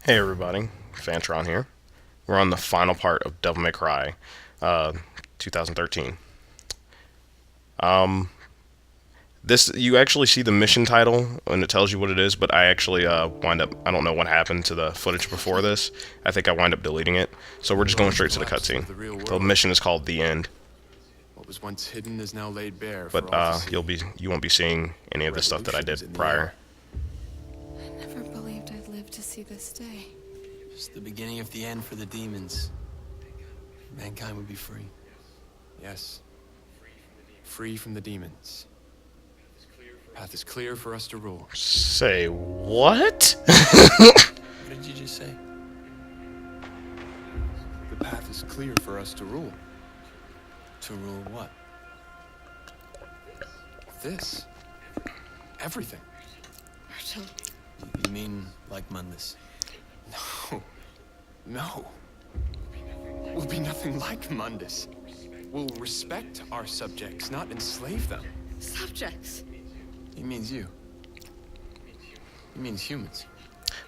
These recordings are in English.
Hey everybody, Fantron here. We're on the final part of Devil May Cry, 2013. Um, this you actually see the mission title and it tells you what it is, but I actually wind up I don't know what happened to the footage before this. I think I wind up deleting it, so we're just going straight to the cutscene. The mission is called The End, What was once hidden is now laid bare. but you won't be seeing any of the stuff that I did prior. I never believed I'd live to see this day. It's the beginning of the end for the demons. Mankind would be free. Yes. Free from the demons. Path is clear for us to rule. Say what? What did you just say? The path is clear for us to rule. To rule what? This. Everything. Virgil, You mean like Mundus? No. No. We'll be nothing like Mundus. We'll respect our subjects, not enslave them. subjects. He means you. He means humans.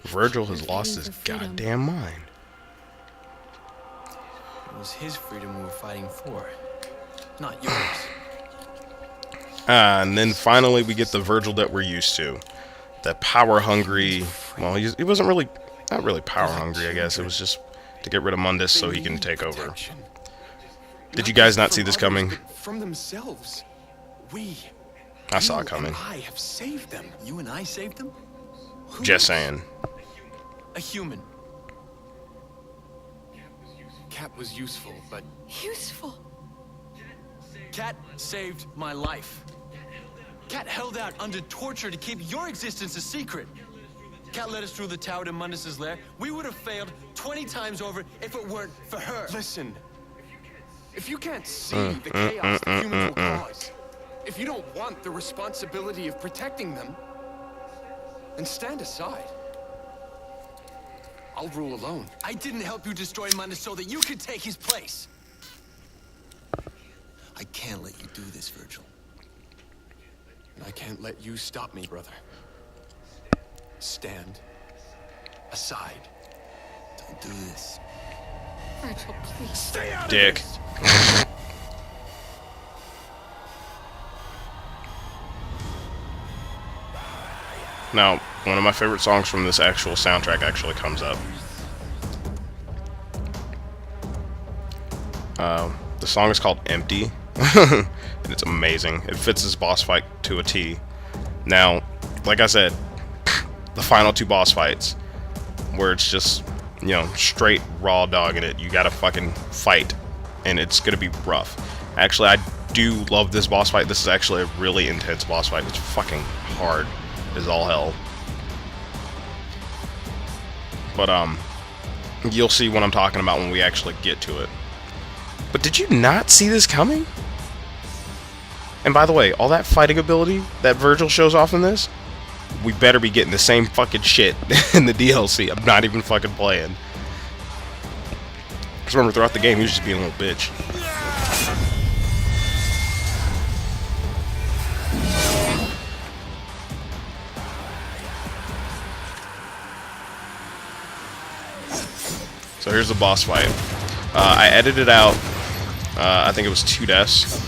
Virgil has lost his goddamn mind. It was his freedom we were fighting for, not yours. And then finally we get the Virgil that we're used to. That power-hungry... Well, he wasn't really... Not really power-hungry, I guess. It was just to get rid of Mundus so he can take over. Protection. Did you guys not see this coming? From themselves. We. I saw you it coming. and I have saved them. You and I saved them? Who Just else? saying. A human. Cap was useful, but Useful. Cat saved my life. Cat held out under torture to keep your existence a secret. Cat led us through the tower to Mundus's lair. We would have failed 20 times over if it weren't for her. listen. If you can't see the chaos that humans will cause, if you don't want the responsibility of protecting them, then stand aside. I'll rule alone. I didn't help you destroy Mundus so that you could take his place. I can't let you do this, Virgil. And I can't let you stop me, brother. Stand aside. Don't do this. Virgil, please. Stay out Dick. of this! Now, one of my favorite songs from this actual soundtrack actually comes up. The song is called Empty, and it's amazing. It fits this boss fight to a T. Now, like I said, the final two boss fights, where it's just, you know, straight raw dogging it. You gotta fucking fight, and it's gonna be rough. Actually, I do love this boss fight. This is actually a really intense boss fight. It's fucking hard as all hell. But, you'll see what I'm talking about when we actually get to it. But did you not see this coming? And by the way, all that fighting ability that Virgil shows off in this, we better be getting the same fucking shit in the DLC. I'm not even fucking playing. Because remember, throughout the game, he was just being a little bitch. So here's the boss fight. I edited out, I think it was 2 deaths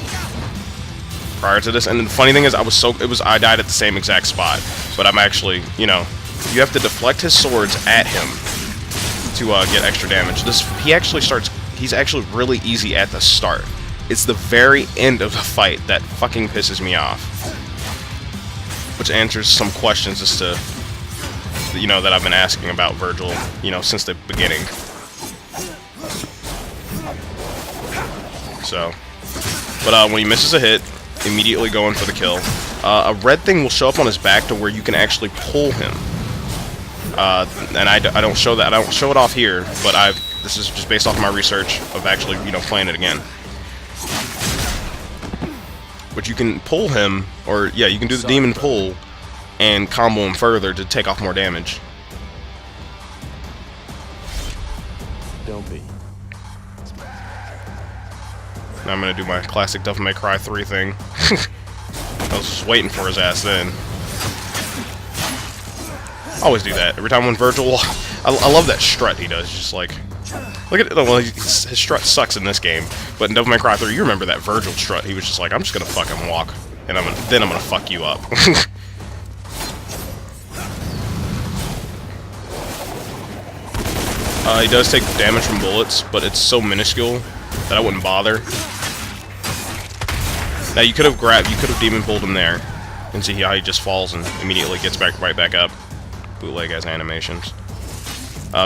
prior to this, and the funny thing is, I died at the same exact spot, but I'm actually, you know, you have to deflect his swords at him to get extra damage. He's actually really easy at the start. It's the very end of the fight that fucking pisses me off, which answers some questions as to, you know, that I've been asking about Virgil, you know, since the beginning. So, but when he misses a hit, immediately go in for the kill. A red thing will show up on his back to where you can actually pull him. And I don't show that. I don't show it off here, but this is just based off my research of actually, you know, playing it again. But you can pull him, or yeah, you can do the demon pull and combo him further to take off more damage. Don't be. Now I'm gonna do my classic Devil May Cry 3 thing. I was just waiting for his ass then. Always do that. Every time when Virgil I love that strut he does. Just like, look at well, his strut sucks in this game, but in Devil May Cry 3, you remember that Virgil strut? He was just like, I'm just gonna fucking walk, and then I'm gonna fuck you up. He does take damage from bullets, but it's so minuscule that I wouldn't bother. Now you could have demon pulled him there, and see how he just falls and immediately gets right back up. Bootleg as animations.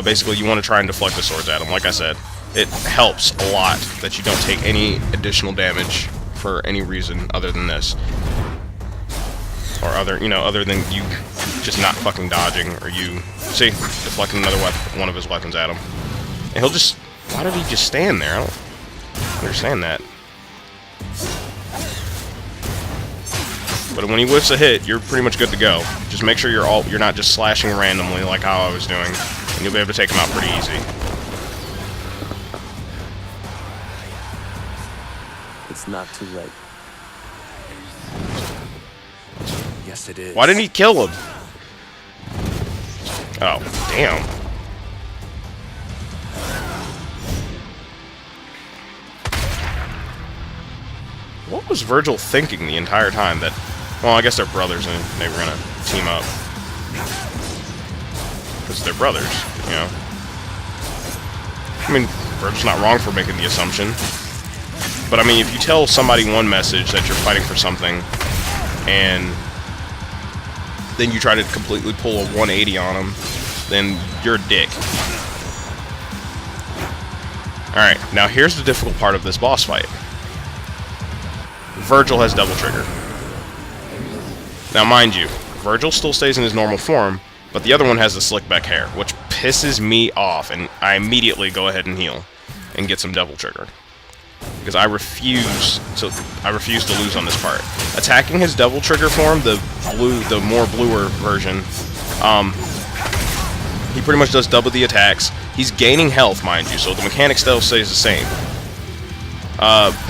Basically, you want to try and deflect the swords at him. Like I said, it helps a lot that you don't take any additional damage for any reason other than this, or other than you just not fucking dodging, or you see deflecting another one of his weapons at him, and he'll just. Why did he just stand there? I don't understand that. But when he whiffs a hit, you're pretty much good to go. Just make sure you're not just slashing randomly like how I was doing, and you'll be able to take him out pretty easy. It's not too late. Yes, it is. Why didn't he kill him? Oh, damn. What was Virgil thinking the entire time that... Well, I guess they're brothers and they were gonna team up. Because they're brothers, you know? I mean, Virgil's not wrong for making the assumption. But I mean, if you tell somebody one message that you're fighting for something, and then you try to completely pull a 180 on them, then you're a dick. Alright, now here's the difficult part of this boss fight. Virgil has double trigger. Now mind you, Virgil still stays in his normal form, but the other one has the slick back hair, which pisses me off, and I immediately go ahead and heal and get some double trigger. Because I refuse to lose on this part. Attacking his double trigger form, the more bluer version, he pretty much does double the attacks. He's gaining health, mind you, so the mechanic still stays the same.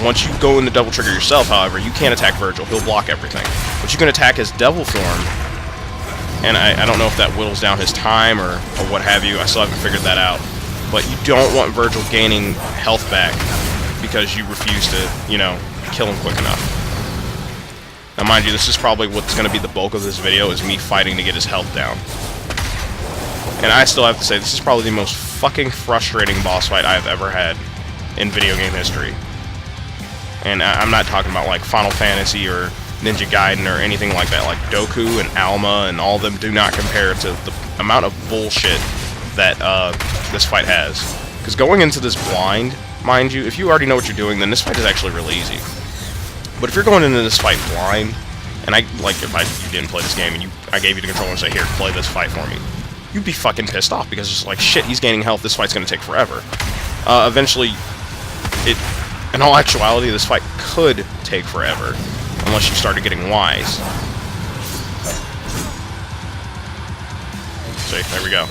Once you go into double trigger yourself, however, you can't attack Virgil. He'll block everything. But you can attack his devil form, and I don't know if that whittles down his time or what have you. I still haven't figured that out. But you don't want Virgil gaining health back because you refuse to, you know, kill him quick enough. Now, mind you, this is probably what's going to be the bulk of this video, is me fighting to get his health down. And I still have to say, this is probably the most fucking frustrating boss fight I've ever had in video game history. And I'm not talking about like Final Fantasy or Ninja Gaiden or anything like that. Like Doku and Alma and all of them do not compare to the amount of bullshit that this fight has. Because going into this blind, mind you, if you already know what you're doing, then this fight is actually really easy. But if you're going into this fight blind, and if you didn't play this game and I gave you the controller and say, here, play this fight for me, you'd be fucking pissed off because it's like, shit, he's gaining health, this fight's gonna take forever. Eventually, in all actuality, this fight could take forever, unless you started getting wise. See, there we go.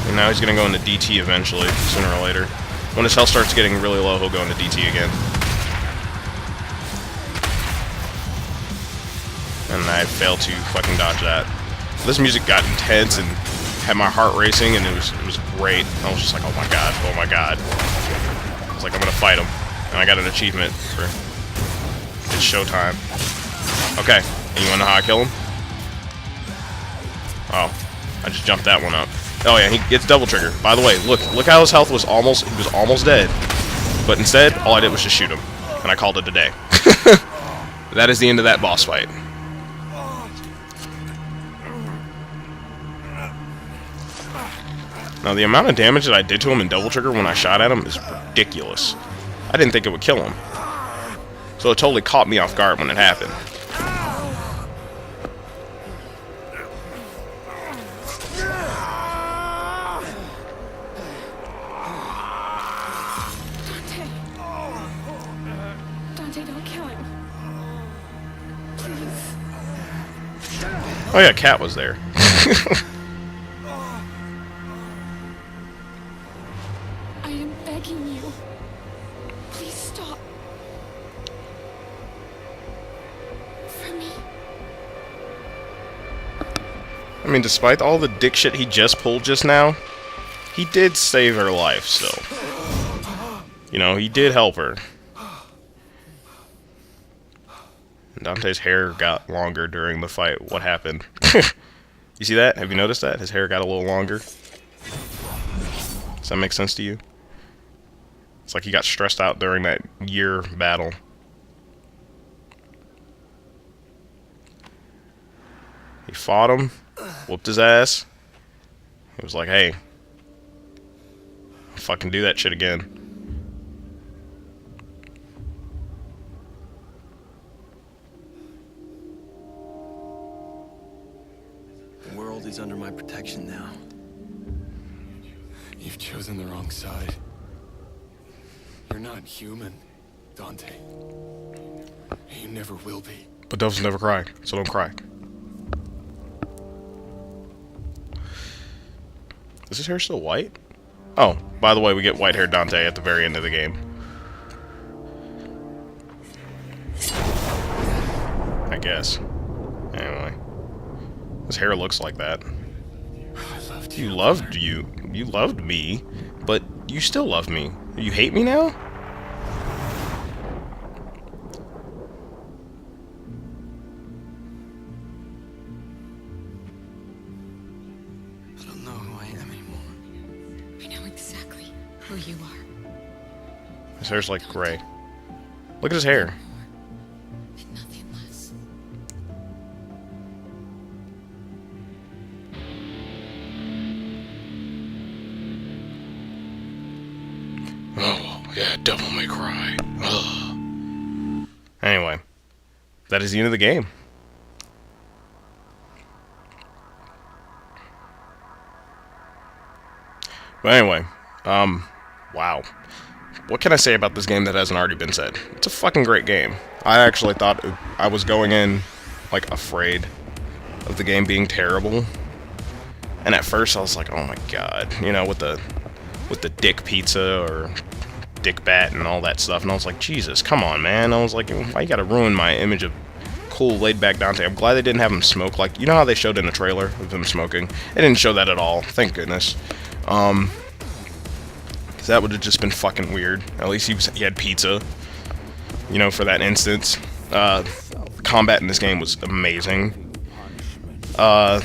And now he's gonna go into DT eventually, sooner or later. When his health starts getting really low, he'll go into DT again. And I failed to fucking dodge that. This music got intense and had my heart racing, and it was great. I was just like, oh my god, oh my god. I was like, I'm gonna fight him. And I got an achievement for it's showtime. Okay, and you wanna know how I kill him? Oh, I just jumped that one up. Oh yeah, he gets double trigger. By the way, look how his health was he was almost dead. But instead, all I did was just shoot him. And I called it a day. That is the end of that boss fight. Now, the amount of damage that I did to him in double trigger when I shot at him is ridiculous. I didn't think it would kill him. So it totally caught me off guard when it happened. Dante, don't kill him. Please. Oh yeah, Cat was there. I am begging you. Please stop. For me. I mean, despite all the dick shit he just pulled just now, he did save her life still. You know, he did help her. And Dante's hair got longer during the fight. What happened? You see that? Have you noticed that? His hair got a little longer. Does that make sense to you? It's like he got stressed out during that year battle. He fought him, whooped his ass. He was like, hey, I'll fucking do that shit again. The world is under my protection now. You've chosen the wrong side. You're not human, Dante. You never will be. But doves never cry, so don't cry. Is his hair still white? Oh, by the way, we get white-haired Dante at the very end of the game. I guess. Anyway. His hair looks like that. I loved you. You loved you. You loved me, but you still love me. You hate me now? I don't know who I am anymore. I know exactly who you are. His hair's like gray. Look at his hair. And nothing less. Oh, yeah, devil may cry. Ugh. Anyway, that is the end of the game. But anyway, wow. What can I say about this game that hasn't already been said? It's a fucking great game. I actually thought I was going in, like, afraid of the game being terrible. And at first I was like, oh my god, you know, with the dick pizza or dick bat and all that stuff, and I was like, Jesus, come on, man. I was like, why you gotta ruin my image of cool, laid-back Dante? I'm glad they didn't have him smoke. Like, you know how they showed in the trailer of him smoking? They didn't show that at all, thank goodness. Because that would have just been fucking weird. At least he had pizza, you know, for that instance. Combat in this game was amazing. The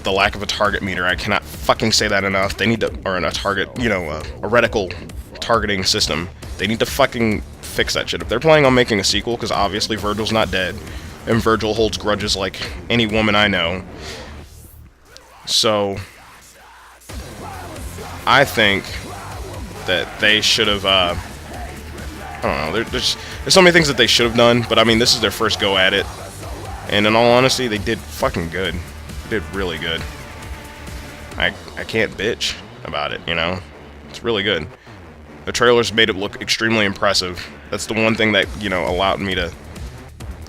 lack of a target meter, I cannot fucking say that enough. They need to, or a target, you know, a reticle targeting system. They need to fucking fix that shit. If they're planning on making a sequel, because obviously Virgil's not dead, and Virgil holds grudges like any woman I know. So, I think that they should have, I don't know, there's so many things that they should have done, but I mean, this is their first go at it. And in all honesty, they did fucking good. They did really good. I can't bitch about it, you know? It's really good. The trailers made it look extremely impressive. That's the one thing that, you know, allowed me to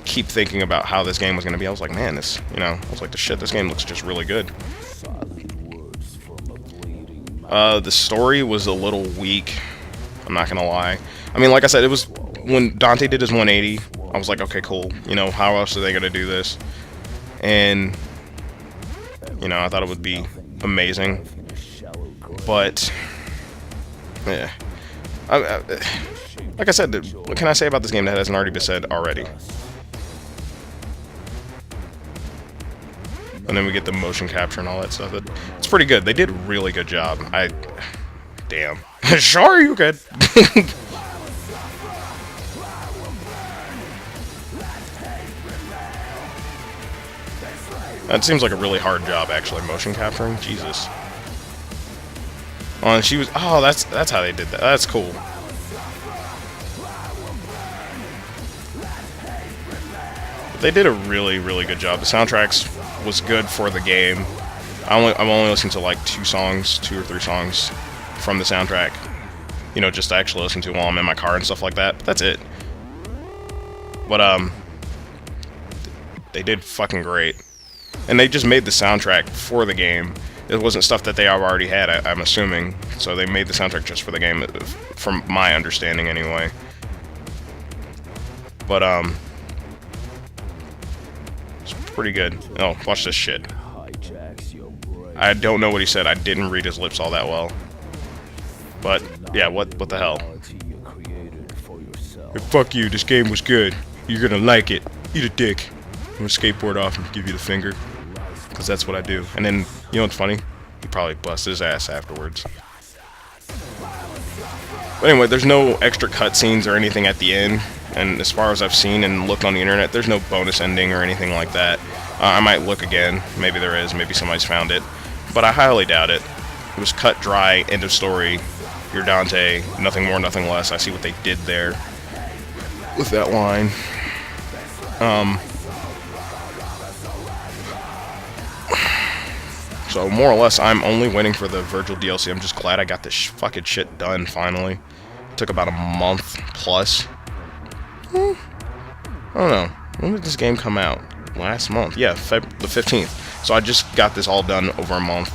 keep thinking about how this game was going to be. I was like, man, this, you know, I was like, the shit, this game looks just really good. The story was a little weak. I'm not gonna lie. I mean, like I said, it was when Dante did his 180. I was like, okay, cool. You know, how else are they gonna do this? And you know, I thought it would be amazing. But yeah, like I said, what can I say about this game that hasn't already been said already? And then we get the motion capture and all that stuff. It's pretty good. They did a really good job. Damn. Sure, you could. That seems like a really hard job, actually, motion capturing. Jesus. Oh, and she was. Oh, that's how they did that. That's cool. But they did a really, really good job. The soundtracks was good for the game. I've only listened to like 2 or 3 songs from the soundtrack. You know, just to actually listen to while I'm in my car and stuff like that. But that's it. But they did fucking great. And they just made the soundtrack for the game. It wasn't stuff that they already had, I'm assuming. So they made the soundtrack just for the game, from my understanding anyway. But it's pretty good. Oh, watch this shit. I don't know what he said. I didn't read his lips all that well. But yeah, what the hell? Hey, fuck you. This game was good. You're gonna like it. Eat a dick. I'm gonna skateboard off and give you the finger, because that's what I do. And then, you know what's funny? He probably busted his ass afterwards. But anyway, there's no extra cutscenes or anything at the end. And as far as I've seen and looked on the internet, there's no bonus ending or anything like that. I might look again. Maybe there is. Maybe somebody's found it. But I highly doubt it. It was cut dry, end of story. You're Dante, nothing more, nothing less. I see what they did there with that line. So more or less, I'm only waiting for the Virgil DLC. I'm just glad I got this fucking shit done finally. It took about a month plus. I don't know. When did this game come out? Last month. Yeah, the 15th. So I just got this all done over a month.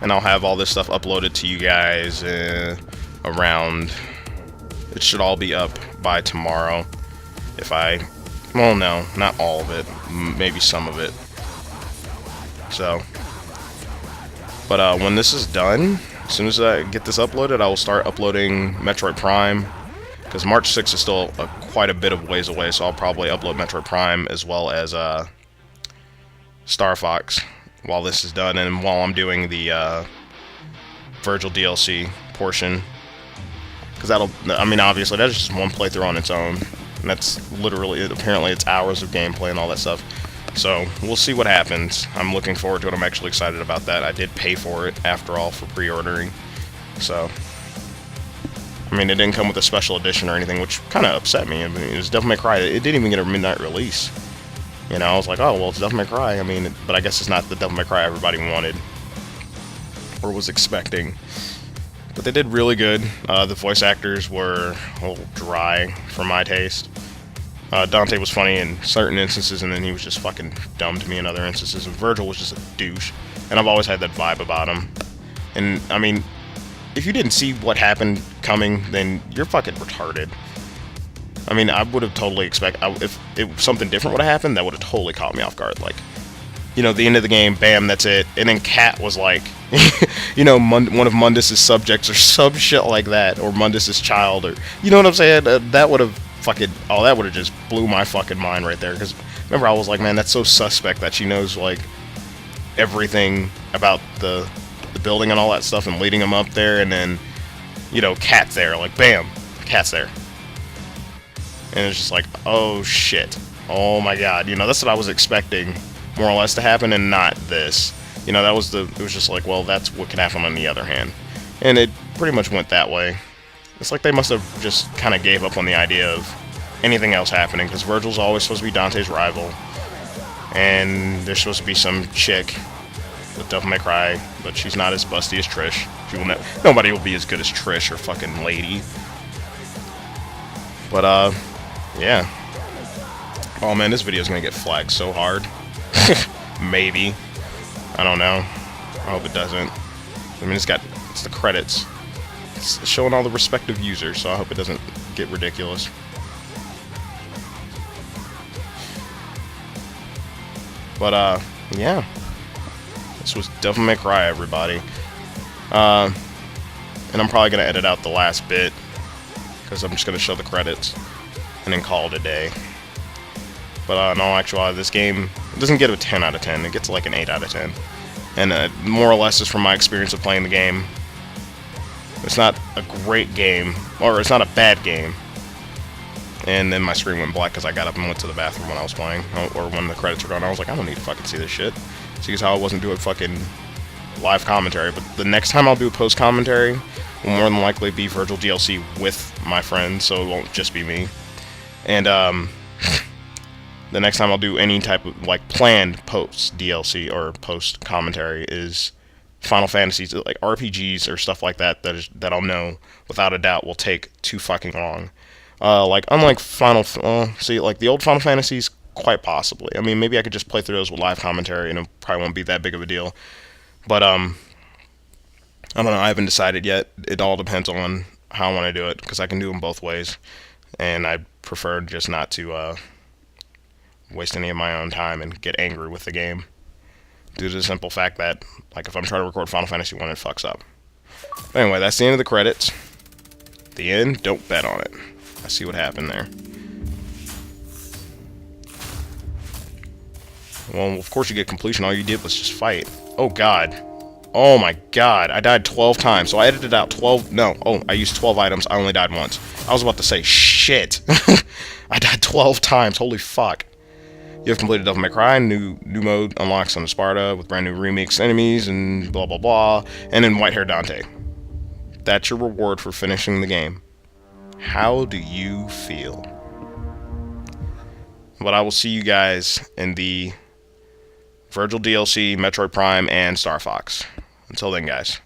And I'll have all this stuff uploaded to you guys around... It should all be up by tomorrow. If I... Well, no, not all of it. Maybe some of it. So... But when this is done, as soon as I get this uploaded, I will start uploading Metroid Prime. Because March 6th is still quite a bit of ways away, so I'll probably upload Metroid Prime as well as Star Fox while this is done, and while I'm doing the Virgil DLC portion. Because that'll, I mean, obviously, that's just one playthrough on its own. And that's literally, apparently, it's hours of gameplay and all that stuff. So, we'll see what happens. I'm looking forward to it. I'm actually excited about that. I did pay for it, after all, for pre-ordering. So... I mean, it didn't come with a special edition or anything, which kind of upset me. I mean, it was Devil May Cry. It didn't even get a midnight release. You know, I was like, oh, well, it's Devil May Cry. I mean, but I guess it's not the Devil May Cry everybody wanted or was expecting. But they did really good. The voice actors were a little dry for my taste. Dante was funny in certain instances, and then he was just fucking dumb to me in other instances. And Virgil was just a douche. And I've always had that vibe about him. And, I mean... If you didn't see what happened coming, then you're fucking retarded. I mean, I would have totally if something different would have happened, that would have totally caught me off guard. Like, you know, the end of the game, bam, that's it. And then Cat was like, you know, one of Mundus's subjects or some shit like that, or Mundus's child, or, you know what I'm saying? That would have fucking, oh, that would have just blew my fucking mind right there. Because, remember, I was like, man, that's so suspect that she knows, like, everything about the building and all that stuff and leading him up there, and then, you know, Cat's there, like, bam, Cat's there. And it's just like, oh shit, oh my god, you know, that's what I was expecting more or less to happen, and not this. You know, it was just like, well, that's what could happen on the other hand. And it pretty much went that way. It's like they must have just kind of gave up on the idea of anything else happening, because Virgil's always supposed to be Dante's rival, and there's supposed to be some chick with Devil May Cry, but she's not as busty as Trish. Nobody will be as good as Trish or fucking Lady. But, yeah. Oh man, this video is gonna get flagged so hard. Maybe. I don't know. I hope it doesn't. I mean, it's the credits. It's showing all the respective users, so I hope it doesn't get ridiculous. But, yeah. This was Devil May Cry, everybody. And I'm probably going to edit out the last bit, because I'm just going to show the credits, and then call it a day. But in all actuality, this game, it doesn't get a 10 out of 10, it gets like an 8 out of 10. And more or less is from my experience of playing the game. It's not a great game, or it's not a bad game. And then my screen went black because I got up and went to the bathroom when I was playing, or when the credits were going. I was like, I don't need to fucking see this shit. See how I wasn't doing fucking live commentary, but the next time I'll do a post commentary will more than likely be Virgil DLC with my friends, so it won't just be me. And the next time I'll do any type of like planned post DLC or post commentary is Final Fantasies, like RPGs or stuff like that that I'll know without a doubt will take too fucking long. Like unlike like the old Final Fantasies. Quite possibly. I mean, maybe I could just play through those with live commentary and it probably won't be that big of a deal. But, I don't know. I haven't decided yet. It all depends on how I want to do it, because I can do them both ways. And I prefer just not to waste any of my own time and get angry with the game. due to the simple fact that, like, if I'm trying to record Final Fantasy 1, it fucks up. But anyway, that's the end of the credits. The end, don't bet on it. I see what happened there. Well, of course you get completion. All you did was just fight. Oh, God. Oh, my God. I died 12 times. So I edited out 12... No. Oh, I used 12 items. I only died once. I was about to say, shit. I died 12 times. Holy fuck. You have completed Devil May Cry. New mode unlocks on Sparta with brand new remix enemies and blah, blah, blah. And then white hair Dante. That's your reward for finishing the game. How do you feel? But I will see you guys in the Virgil DLC, Metroid Prime, and Star Fox. Until then, guys.